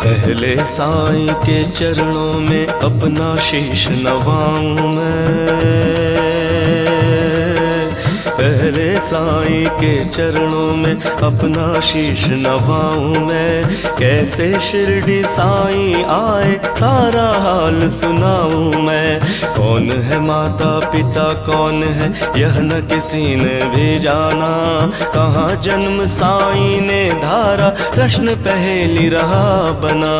पहले साईं के चरणों में अपना शीश नवाऊं मैं, पहले साईं के चरणों में अपना शीश नवाऊं मैं। कैसे शिरडी साईं आए सारा हाल सुनाऊं मैं। कौन है माता पिता कौन है यह न किसी ने भी जाना, कहाँ जन्म साईं ने धारा प्रश्न पहेली रहा बना।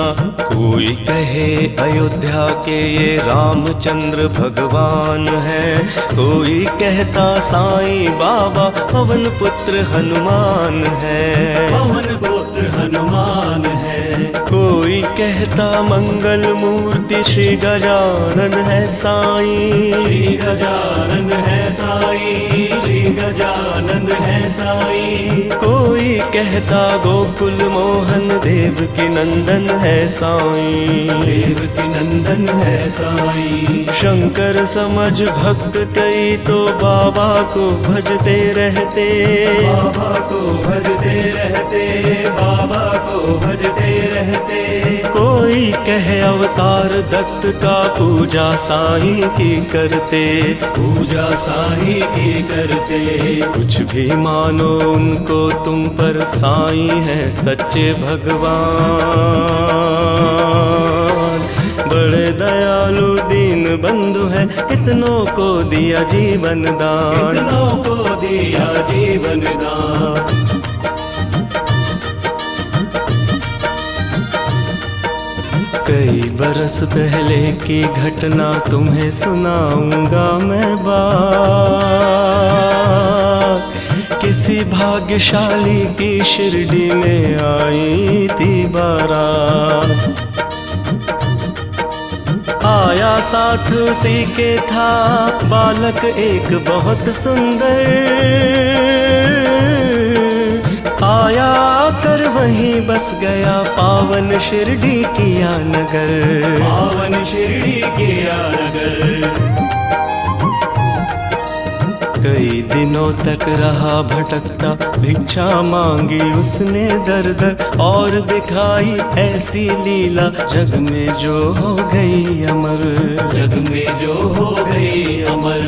कोई कहे अयोध्या के ये रामचंद्र भगवान है, कोई कहता साईं बाबा पवन पुत्र हनुमान है, पवन पुत्र हनुमान है। कोई कहता मंगल मूर्ति श्री गजानन है साईं, श्री गजानन है साईं, श्री गजानन है साईं। कोई कहता गोकुल मोहन देव की नंदन है साईं, देव की नंदन है साईं। शंकर समझ भक्त कई तो बाबा को भजते रहते, बाबा को भजते रहते, बाबा को भजते रहते। कोई कहे अवतार दत्त का पूजा साईं की करते, पूजा साईं की करते। कुछ भी मानो उनको तुम पर साईं है सच्चे भगवान। बड़े दयालु दीन बंधु है कितनों को दिया जीवन दान, कितनों को दिया जीवन दान। कई बरस पहले की घटना तुम्हें सुनाऊंगा मैं बात। किसी भाग्यशाली की शिरडी में आई थी बारात, आया साथ उसी के था बालक एक बहुत सुंदर। आया कर वहीं बस गया पावन शिरडी किया नगर, पावन शिरडी किया नगर। कई दिनों तक रहा भटकता भिक्षा मांगी उसने दर दर, और दिखाई ऐसी लीला जग में जो हो गई अमर, जग में जो हो गई अमर।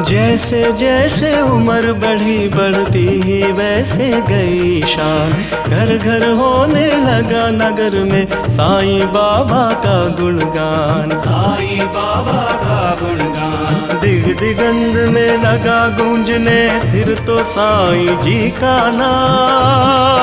जैसे जैसे उम्र बढ़ी बढ़ती ही वैसे गई शान। घर घर होने लगा नगर में साईं बाबा का गुणगान, साईं बाबा का गुणगान। दिग दिगंध में लगा गूंजने फिर तो साईं जी का नाम।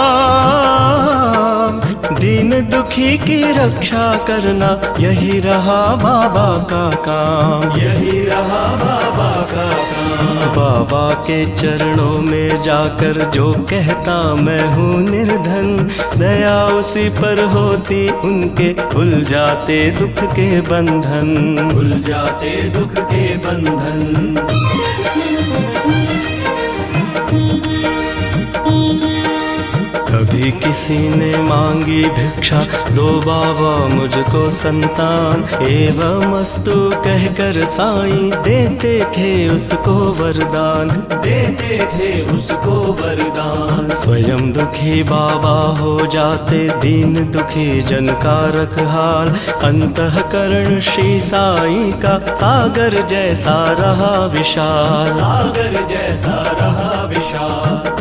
दीन दुखी की रक्षा करना यही रहा बाबा का काम, यही रहा बाबा का काम। बाबा के चरणों में जाकर जो कहता मैं हूँ निर्धन, दया उसी पर होती उनके खुल जाते दुख के बंधन, खुल जाते दुख के बंधन। कभी किसी ने मांगी भिक्षा दो बाबा मुझको संतान, एवं अस्तु कहकर साईं देते थे उसको वरदान, देते थे उसको वरदान। स्वयं दुखी बाबा हो जाते दीन दुखी जन का रखहाल। अंतःकरण श्री साईं का सागर जैसा रहा विशाल, सागर जैसा रहा विशाल।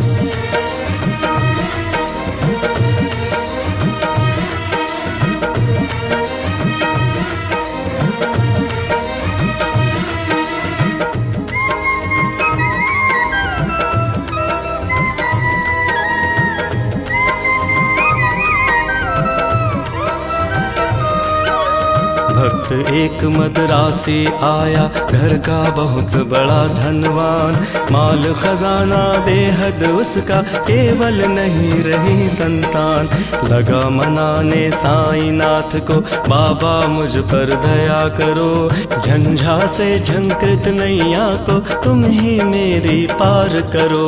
वक्त एक मदरासी आया, घर का बहुत बड़ा धनवान, माल खजाना बेहद उसका, केवल नहीं रही संतान। लगा मनाने साईं नाथ को, बाबा मुझ पर दया करो, झंझा से झंकृत नैया को तुम ही मेरी पार करो।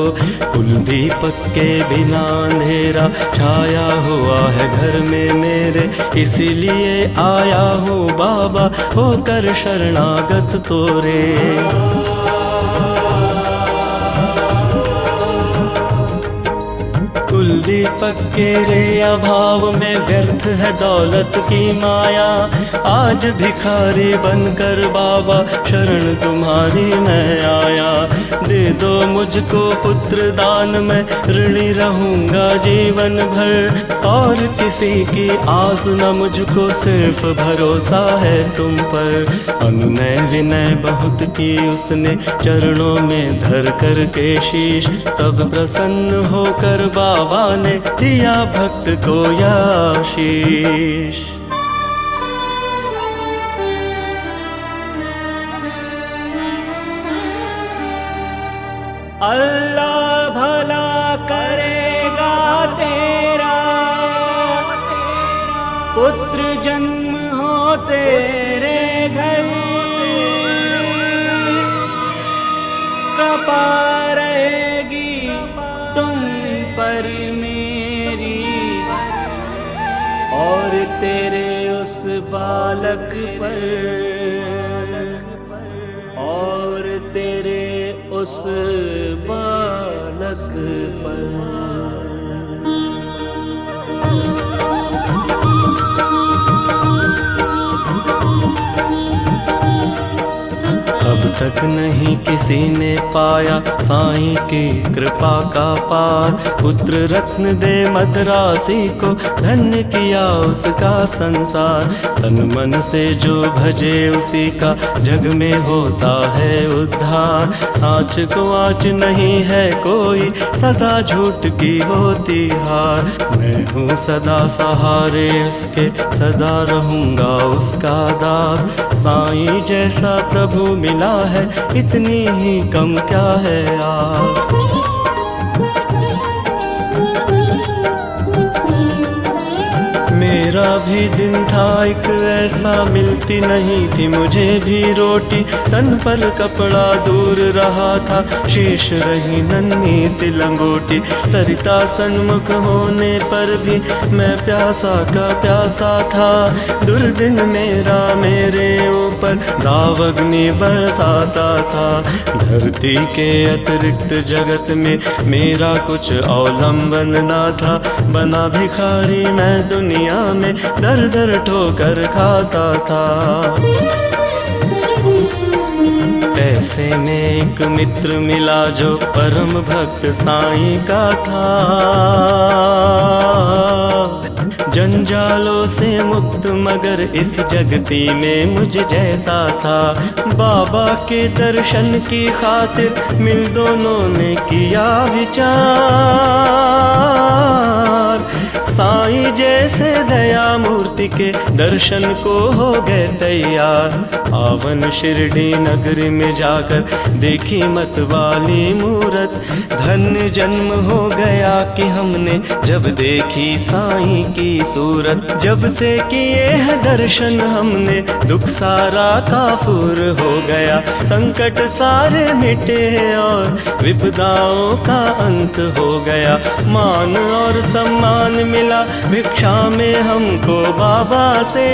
कुलदीपक के बिना अंधेरा छाया हुआ है घर में मेरे, इसीलिए आया हूँ बाबा होकर शरणागत तोरे। कुलदीपक के रे अभाव में व्यर्थ है दौलत की माया, आज भिखारी बनकर बाबा शरण तुम्हारी मैं आया। दे दो मुझको पुत्र दान, मैं ऋणी रहूंगा जीवन भर, और किसी की आस न मुझको, सिर्फ भरोसा है तुम पर। अनुनय विनय बहुत की उसने, चरणों में धर कर के शीश, तब प्रसन्न होकर बाबा ने दिया भक्त को आशीष। अल्लाह भला करेगा तेरा, पुत्र जन्म हो तेरे घर, कृपा रहेगी तुम पर मेरी, और तेरे उस बालक पर, और तेरे उस बालक पर। अब तक नहीं किसी ने पाया साईं की कृपा का पार, पुत्र रत्न दे मदरासी को, धन्य किया उसका संसार। तन मन से जो भजे उसी का, जग में होता है उद्धार। साँच को आँच नहीं है कोई, सदा झूठ की होती हार। मैं हूँ सदा सहारे उसके, सदा रहूँगा उसका दास। साईं जैसा प्रभु मिला है, इतनी ही कम क्या है आस। मेरा भी दिन था एक ऐसा, मिलती नहीं थी मुझे भी रोटी, तन पर कपड़ा दूर रहा था, शेष रही नन्ही सी लंगोटी। सरिता सन्मुख होने पर भी मैं प्यासा का प्यासा था, दुर्दिन मेरा मेरे ऊपर दावग्नि बरसाता था। धरती के अतिरिक्त जगत में मेरा कुछ अवलंबन न था, बना भिखारी मैं दुनिया में, दर दर ठोकर खाता था। ऐसे में एक मित्र मिला जो परम भक्त साईं का था, जंजालों से मुक्त मगर इस जगती में मुझ जैसा था। बाबा के दर्शन की खातिर मिल दोनों ने किया विचार, साईं जैसे दया मूर्ति के दर्शन को हो गए तैयार। पावन शिरडी नगरी में जाकर देखी मत वाली मूरत, धन्य जन्म हो गया कि हमने जब देखी साईं की सूरत। जब से किए हैं दर्शन हमने, दुख सारा काफूर हो गया, संकट सारे मिटे और विपदाओं का अंत हो गया। मान और सम्मान मिला भिक्षा में हमको बाबा से,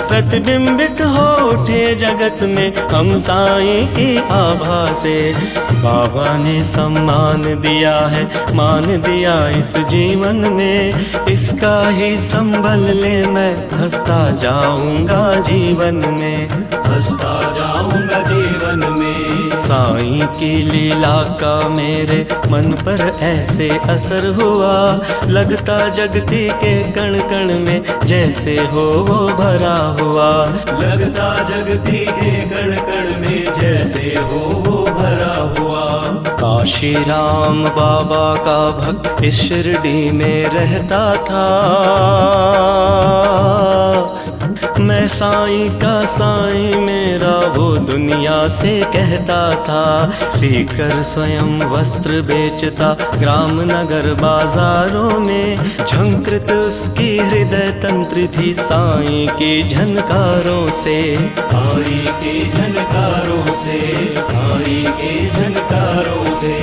प्रतिबिंबित हो उठे जगत में हम साईं की आभा से। बाबा ने सम्मान दिया है, मान दिया इस जीवन में, इसका ही संभल ले मैं हंसता जाऊंगा जीवन में, हंसता जाऊंगा जीवन में। साईं की लीला का मेरे मन पर ऐसे असर हुआ, लगता जगती के कण कण में जैसे हो वो भरा हुआ। लगता जगती के कण कण में जैसे हो वो भरा हुआ। काशी राम बाबा का भक्त इस शिरडी में रहता था। मैं साईं का साईं मेरा वो दुनिया से कहता था। सीकर स्वयं वस्त्र बेचता ग्राम नगर बाजारों में, झंकृत उसकी हृदय तंत्र थी साईं की झनकारों से। साईं के झनकारों से, साईं के झनकारों से।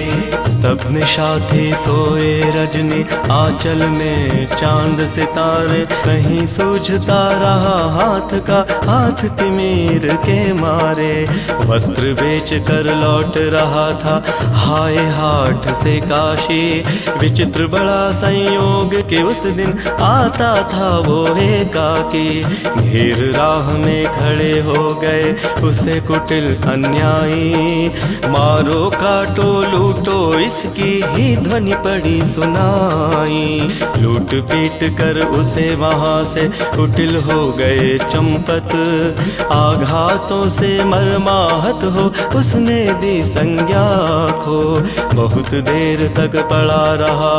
स्तब्ध निशा थी सोए रजनी, आंचल में चांद सितारे, नहीं सूझता रहा हाथ का हाथ तिमीर के मारे। वस्त्र बेच कर लौट रहा था हाय हाट से काशी, विचित्र बड़ा संयोग कि उस दिन आता था वो एकाकी। घेर राह में खड़े हो गए उसे कुटिल अन्यायी, मारो काटो लूटो इसकी ही ध्वनि पड़ी सुनाई। लूट पीट कर उसे वहां से कुटिल हो गए चंपत, आघातों से मरमाहत हो उसने दी संज्ञा खो। बहुत देर तक पड़ा रहा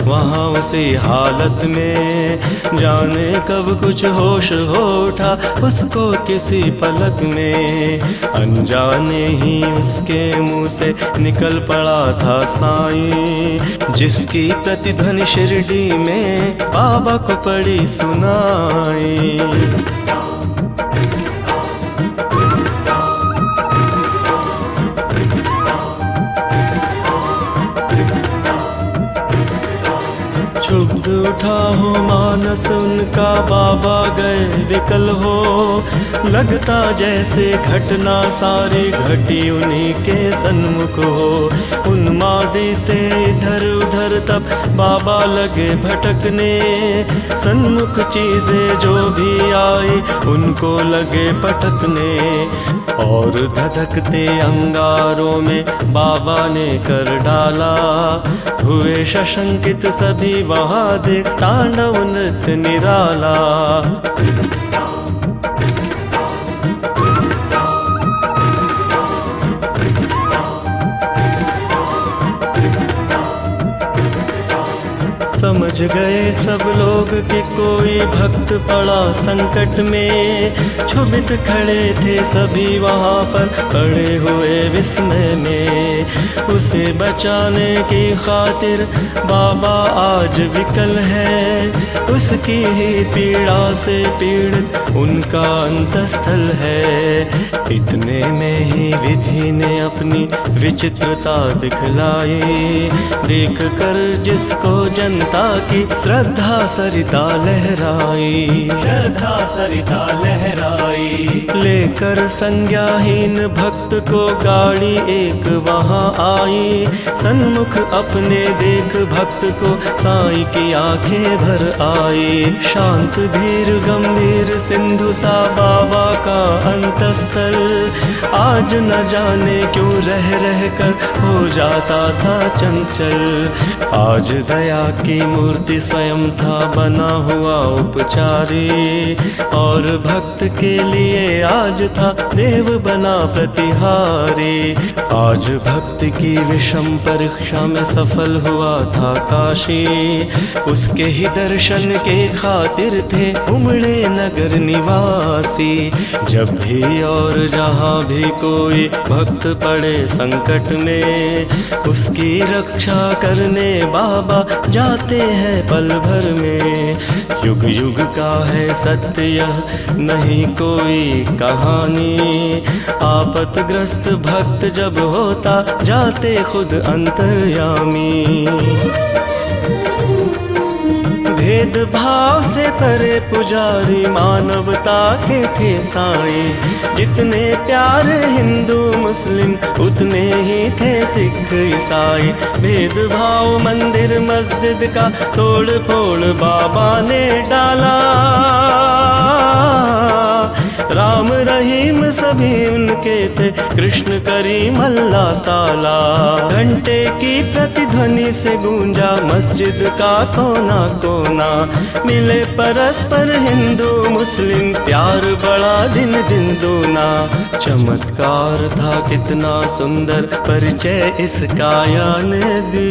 वहां उसी हालत में, जाने कब कुछ होश हो उठा उसको किसी पलक में। अनजाने ही उसके मुंह से निकल पड़ा था साईं, जिसकी प्रतिध्वनि शिरडी में बाबा को पड़ी सुनाई। क्षुब्ध उठा हो मानस उनका, बाबा गए विकल हो। लगता जैसे घटना सारी घटी उन्हीं के सन्मुख हो। उन्मादी से इधर उधर तब बाबा लगे भटकने, सन्मुख चीजें जो भी आई उनको लगे पटकने। और धधकते अंगारों में बाबा ने कर डाला, हुए सशंकित सभी वहां देख तांडव नृत्य निराला। समझ गए सब लोग कि कोई भक्त पड़ा संकट में, क्षुभित खड़े थे सभी वहां पर पड़े हुए विस्मय में। उसे बचाने की खातिर बाबा आज विकल है, उसकी ही पीड़ा से पीड़ित उनका अंतस्थल है। इतने में ही विधि ने अपनी विचित्रता दिखलाई, देख कर जिसको जनता की श्रद्धा सरिता लहराई। श्रद्धा सरिता लहराई। लेकर संज्ञाहीन भक्त को गाड़ी एक वहां आई, सन्मुख अपने देख भक्त को साईं की आंखें भर आई। शांत धीर गंभीर सिंधु सा बाबा का अंतस्थल, आज न जाने क्यों रह रह कर हो जाता था चंचल। आज दया की मूर्ति स्वयं था बना हुआ उपचारी, और भक्त के लिए आज था देव बना प्रतिहारी। आज भक्त की विषम परीक्षा में सफल हुआ था काशी, उसके ही दर्शन के खातिर थे उमड़े नगर निवासी। जब भी और जहाँ भी कोई भक्त पड़े संकट में, उसकी रक्षा करने बाबा जाते हैं पल भर में। युग युग का है सत्य यह नहीं कोई कहानी, आपतग्रस्त भक्त जब होता जाते खुद अंतर्यामी। भेदभाव से परे पुजारी मानवता के थे साईं, जितने प्यारे हिंदू मुस्लिम उतने ही थे सिख ईसाई। भेदभाव मंदिर मस्जिद का तोड़ फोड़ बाबा ने डाला, राम रहीम सभी उनके थे, कृष्ण करीम अल्लाह ताला। घंटे की प्रतिध्वनि से गूंजा मस्जिद का कोना कोना, मिले परस्पर हिंदू मुस्लिम, प्यार बड़ा दिन दिन दूना। चमत्कार था कितना सुंदर, परिचय इसका यान दी,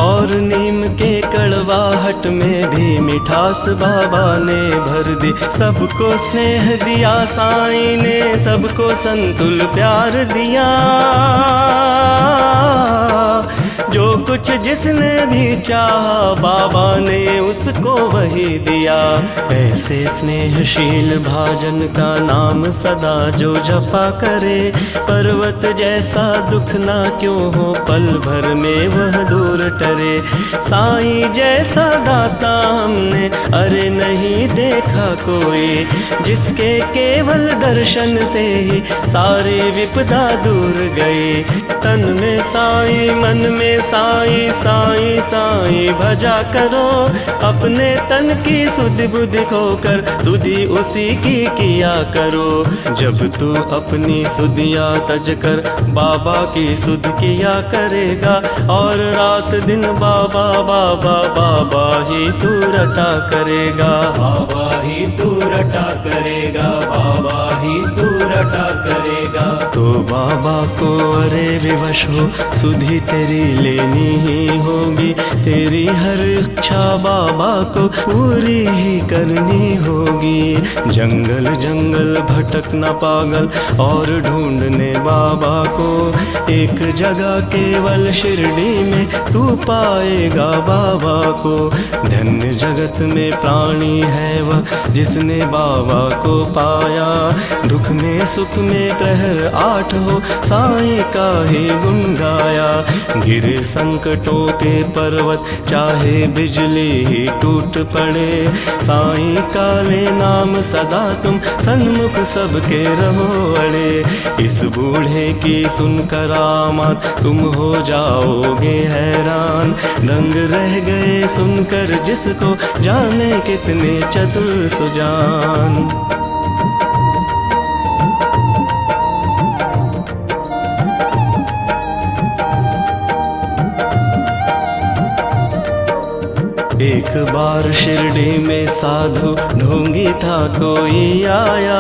और नीम के कड़वाहट में भी मिठास बाबा ने भर दी। सबको स्नेह दिया साईं ने, सबको संतुल प्यार दिया, जो कुछ जिसने भी चाहा बाबा ने उसको वही दिया। ऐसे स्नेहशील भाजन का नाम सदा जो जपा करे, पर्वत जैसा दुख ना क्यों हो, पल भर में वह दूर टरे। साईं जैसा दाता हमने अरे नहीं देखा कोई, जिसके केवल दर्शन से ही सारी विपदा दूर गई। तन में साईं मन में साईं, साईं साईं भजा करो, अपने तन की सुधि बुद्धि खोकर सुधि उसी की किया करो। जब तू अपनी सुधिया तज कर बाबा की सुध किया करेगा, और रात दिन बाबा बाबा बाबा ही तू रटा करेगा। बाबा ही तू रटा करेगा, बाबा ही तू रटा करेगा। तो बाबा को अरे विवश हो, सुधि तेरी लेनी ही होगी, तेरी हर इच्छा बाबा को पूरी ही करनी होगी। जंगल जंगल भटकना पागल और ढूंढने बाबा को, एक जगह केवल शिरडी में तू पाएगा बाबा को। धन्य जगत में प्राणी है वह जिसने बाबा को पाया, दुख में सुख में प्रहर 8 हो साईं का ही गुण गाया। गिरे संकटों के पर्वत चाहे बिजली ही टूट पड़े, साईं काले नाम सदा तुम सन्मुख सबके रहो अड़े। इस बूढ़े की सुनकर आमद तुम हो जाओगे हैरान, दंग रह गए सुनकर जिसको जाने कितने चतुर सुजान। एक बार शिरडी में साधु ढोंगी था कोई आया,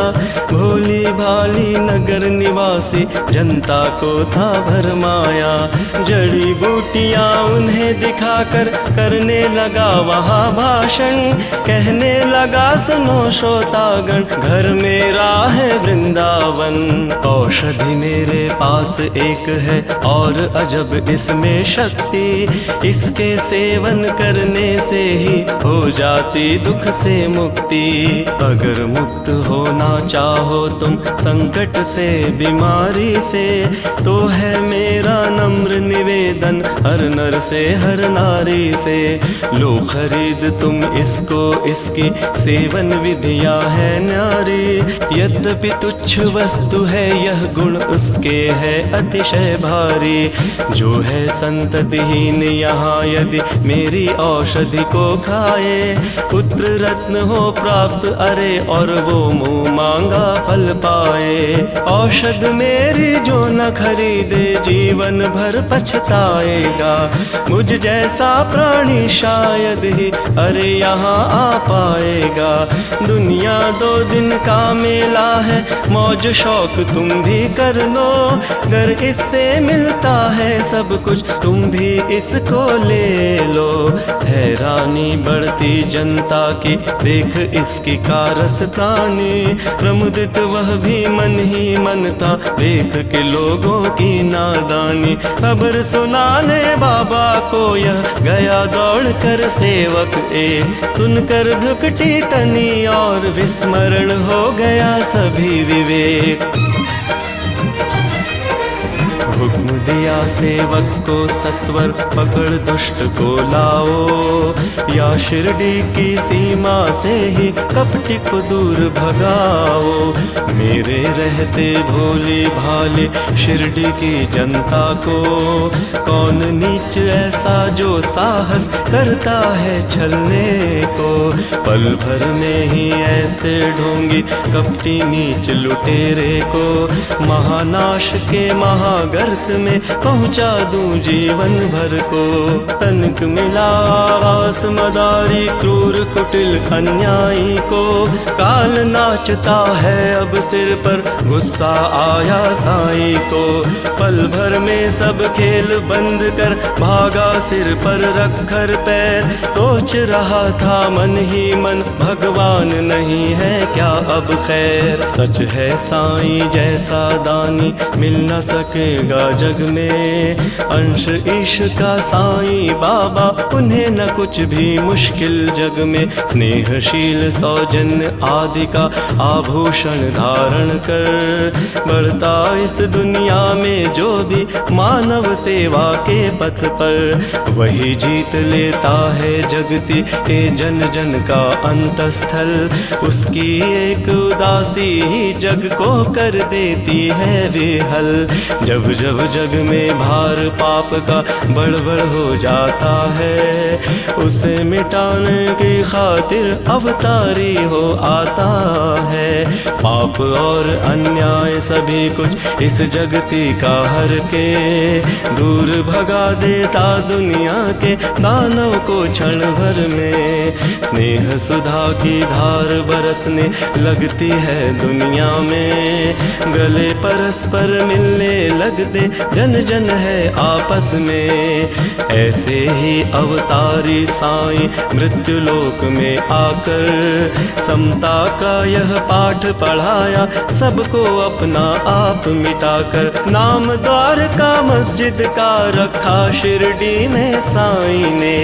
भोली भाली नगर निवासी जनता को था भरमाया। जड़ी बूटियां उन्हें दिखाकर करने लगा वहाँ भाषण, कहने लगा सुनो श्रोतागण घर मेरा है वृंदावन। औषधि मेरे पास एक है और अजब इसमें शक्ति, इसके सेवन करने से ही हो जाती दुख से मुक्ति। अगर मुक्त होना चाहो तुम संकट से बीमारी से, तो है मेरा नम्र निवेदन हर नर से हर नारी से। लो खरीद तुम इसको, इसकी सेवन विधियां है न्यारी। यद्यपि तुच्छ वस्तु है यह गुण उसके है अतिशय भारी। जो है संततिहीन यहाँ यदि मेरी औषधि को खाए, पुत्र रत्न हो प्राप्त अरे और वो मुँह मांगा फल पाए। औषध मेरी जो न खरीदे जीवन भर पछताएगा, मुझ जैसा प्राणी शायद ही अरे यहाँ आ पाएगा। दुनिया 2 दिन का मेला है, मौज शौक तुम भी कर लो, अगर इससे मिलता है सब कुछ तुम भी इसको ले लो। हैरानी बढ़ती जनता की देख इसकी कारस्तानी, प्रमुदित वह भी मन ही मन था देख के लोगों की नादानी। खबर सुनाने बाबा को यह गया दौड़ कर सेवक एक, सुनकर भ्रुकुटी तनी और विस्मरण हो गया सभी विवेक। हुक्म दिया सेवक को सत्वर पकड़ दुष्ट को लाओ, या शिरडी की सीमा से ही कपटी को दूर भगाओ। मेरे रहते भोले भाले शिरडी की जनता को, कौन नीच ऐसा जो साहस करता है छलने को। पल भर में ही ऐसे ढोंगी कपटी नीच लुटेरे को, महानाश के महागर्त में पहुंचा दूं जीवन भर को। तनिक मिला आवास मदारी क्रूर कुटिल अन्यायी को, काल नाचता है अब सिर पर गुस्सा आया साईं को। पल भर में सब खेल बंद कर भागा सिर पर रखकर पैर, सोच रहा था मन ही मन भगवान नहीं है क्या अब खैर। सच है साईं जैसा दानी मिल न सकेगा जग में, अंश ईश का साईं बाबा उन्हें न कुछ भी मुश्किल जग में। स्नेहशील सौजन्य आदि का आभूषण धारण कर, बढ़ता इस दुनिया में जो भी मानव सेवा के पथ पर, वही जीत लेता है जगती के जन जन का अंतस्थल। उसकी एक उदासी ही जग को कर देती है विहल। जब जब जग में भार पाप का बढ़ हो जाता है, उसे मिटाने की खातिर अवतारी हो आता है। पाप और अन्याय सभी कुछ इस जगती का हर के, दूर भगा देता दुनिया के दानव को क्षण भर में। स्नेह सुधा की धार बरसने लगती है दुनिया में, गले परस्पर मिलने लगते जन जन है आपस में। ऐसे ही अवतारी साईं मृत्यु लोक में आकर, समता का यह पाठ पढ़ाया सबको अपना आप मिटाकर। नाम द्वार का मस्जिद का रखा शिरडी में साईं ने,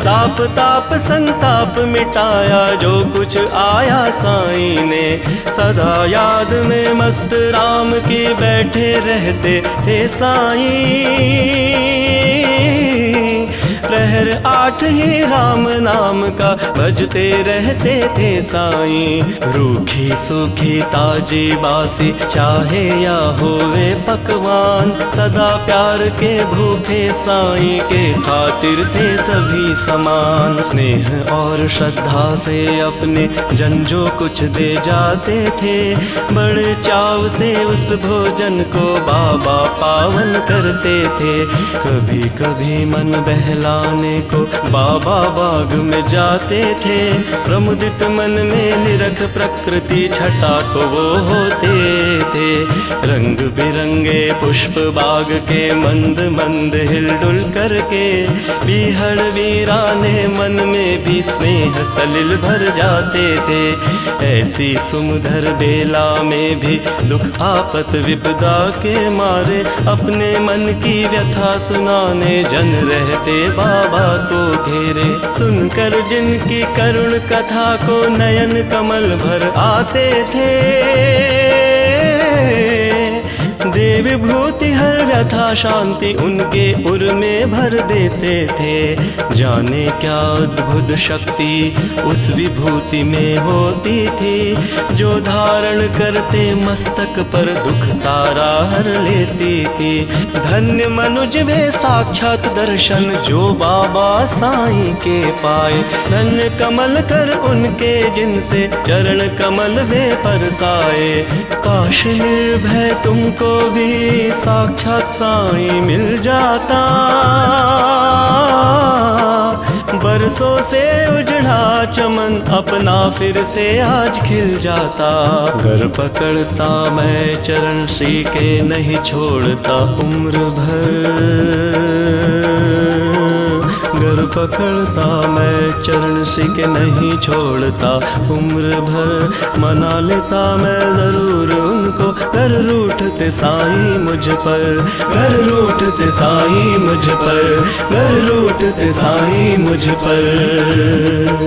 दाप ताप संताप मिटाया जो कुछ आया साईं ने। सदा याद में मस्त राम की बैठे रहते थे साईं, प्रहर 8 ही राम नाम का भजते रहते थे साईं। रूखी सूखी ताजी बासी चाहे या होवे पकवान, सदा प्यार के भूखे साईं के खातिर थे सभी समान। स्नेह और श्रद्धा से अपने जन जो कुछ दे जाते थे, बड़े चाव से उस भोजन को बाबा पावन करते थे। कभी कभी मन बहलाने को बाबा बाग में जाते थे, प्रमुदित मन में निरख प्रकृति छटा को वो होते थे। रंग बिरंगे पुष्प बाग के मंद मंद हिलडुल करके, बीहड़ वीराने मन में भी स्नेह सलिल भर जाते थे। ऐसी सुमधर बेला में भी दुख आपत विपदा के मारे, अपने मन की व्यथा सुनाने जन रहते बाबा को घेरे। सुनकर जिनकी करुण कथा को नयन कमल भर आते थे, देव भूति हर व्यथा शांति उनके उर में भर देते थे। जाने क्या अद्भुत शक्ति उस विभूति में होती थी, जो धारण करते मस्तक पर दुख सारा हर लेती थी। धन्य मनुज वे साक्षात दर्शन जो बाबा साईं के पाए, धन्य कमल कर उनके जिनसे चरण कमल वे परसाए। काश निर्भय तुमको भी साक्षात साईं मिल जाता, बरसों से उजड़ा चमन अपना फिर से आज खिल जाता। घर पकड़ता मैं चरण श्री के नहीं छोड़ता उम्र भर, घर पकड़ता मैं चरण श्री के नहीं छोड़ता उम्र भर। मना लेता मैं जरूर उनको, घर रूठते साईं मुझ पर, घर रूठते साईं मुझ पर, घर रूठते साईं मुझ पर।